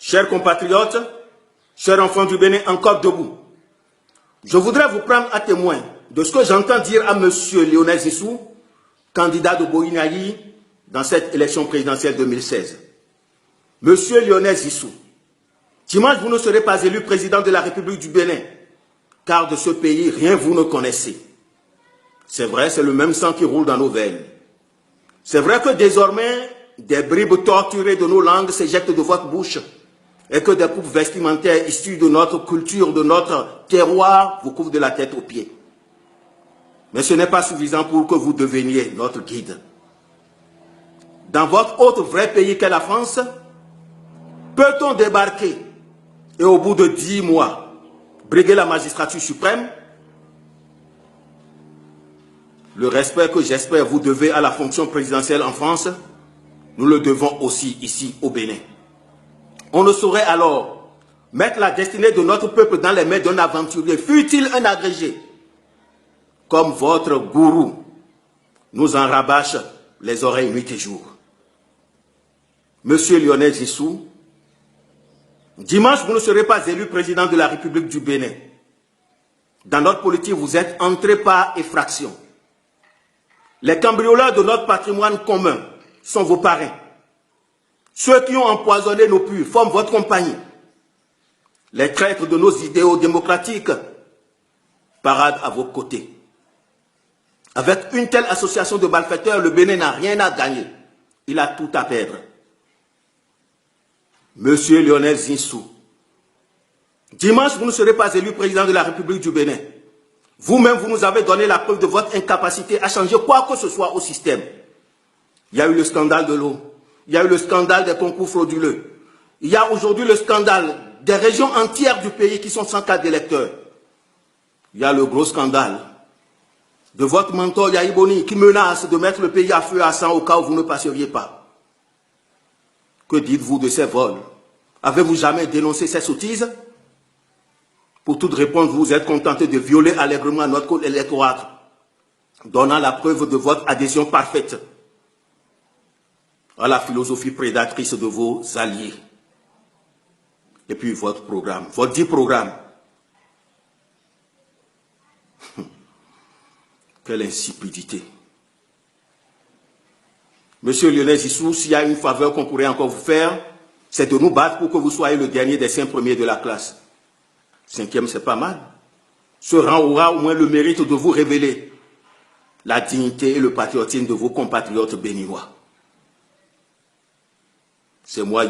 chers compatriotes, chers enfants du Bénin, encore debout, je voudrais vous prendre à témoin de ce que j'entends dire à M. Lionel Zissou, candidat de Boignayi dans cette élection présidentielle 2016. Monsieur Lionel Zissou, dimanche, vous ne serez pas élu président de la République du Bénin, car de ce pays, rien vous ne connaissez. C'est vrai, c'est le même sang qui roule dans nos veines. C'est vrai que désormais, des bribes torturées de nos langues s'éjectent de votre bouche et que des coupes vestimentaires issues de notre culture, de notre terroir, vous couvrent de la tête aux pieds. Mais ce n'est pas suffisant pour que vous deveniez notre guide. Dans votre autre vrai pays qu'est la France, peut-on débarquer et au bout de 10 mois, briguer la magistrature suprême? Le respect que j'espère vous devez à la fonction présidentielle en France, nous le devons aussi ici au Bénin. On ne saurait alors mettre la destinée de notre peuple dans les mains d'un aventurier, fût-il un agrégé, comme votre gourou nous en rabâche les oreilles nuit et jour. Monsieur Lionel Zissou, dimanche, vous ne serez pas élu président de la République du Bénin. Dans notre politique, vous êtes entré par effraction. Les cambrioleurs de notre patrimoine commun sont vos parrains. Ceux qui ont empoisonné nos puits forment votre compagnie. Les traîtres de nos idéaux démocratiques paradent à vos côtés. Avec une telle association de malfaiteurs, le Bénin n'a rien à gagner. Il a tout à perdre. Monsieur Lionel Zissou, dimanche, vous ne serez pas élu président de la République du Bénin. Vous-même, vous nous avez donné la preuve de votre incapacité à changer quoi que ce soit au système. Il y a eu le scandale de l'eau. Il y a eu le scandale des concours frauduleux. Il y a aujourd'hui le scandale des régions entières du pays qui sont sans carte d'électeur. Il y a le gros scandale de votre mentor Yahi Boni qui menace de mettre le pays à feu et à sang au cas où vous ne passeriez pas. Que dites-vous de ces vols? Avez-vous jamais dénoncé ces sottises? Pour toute réponse, vous êtes contenté de violer allègrement notre code électoral, donnant la preuve de votre adhésion parfaite à la philosophie prédatrice de vos alliés. Et puis votre programme, votre dit programme. Quelle insipidité. Monsieur Lionel Zissou, s'il y a une faveur qu'on pourrait encore vous faire, c'est de nous battre pour que vous soyez le dernier des 5 premiers de la classe. 5e, c'est pas mal. Ce rang aura au moins le mérite de vous révéler la dignité et le patriotisme de vos compatriotes béninois. C'est moi,